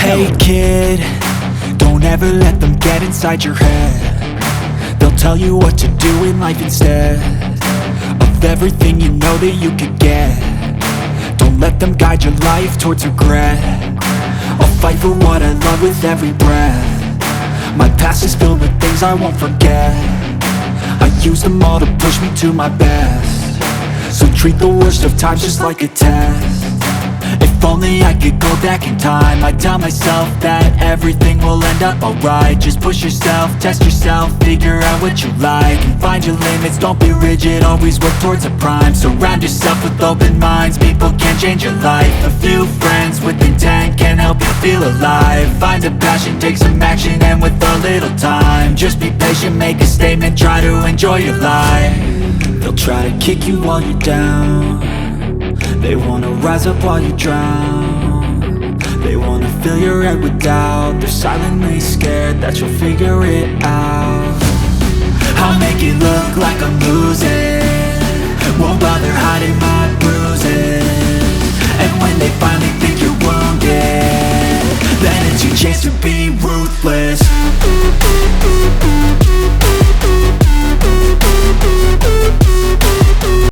Hey kid, don't ever let them get inside your head. They'll tell you what to do in life instead of everything you know that you could get. Don't let them guide your life towards regret. I'll fight for what I love with every breath. My past is filled with things I won't forget. I use them all to push me to my best. So treat the worst of times just like a test. If only I could go back in time, I'd tell myself that everything will end up alright. Just push yourself, test yourself, figure out what you like, and find your limits, don't be rigid, always work towards a prime. Surround yourself with open minds, people can change your life. A few friends with intent can help you feel alive. Find a passion, take some action, and with a little time, just be patient, make a statement, try to enjoy your life. They'll try to kick you while you're down. They wanna rise up while you drown. They wanna fill your head with doubt. They're silently scared that you'll figure it out. I'll make it look like I'm losing, won't bother hiding my bruises. And when they finally think you're wounded, then it's your chance to be ruthless.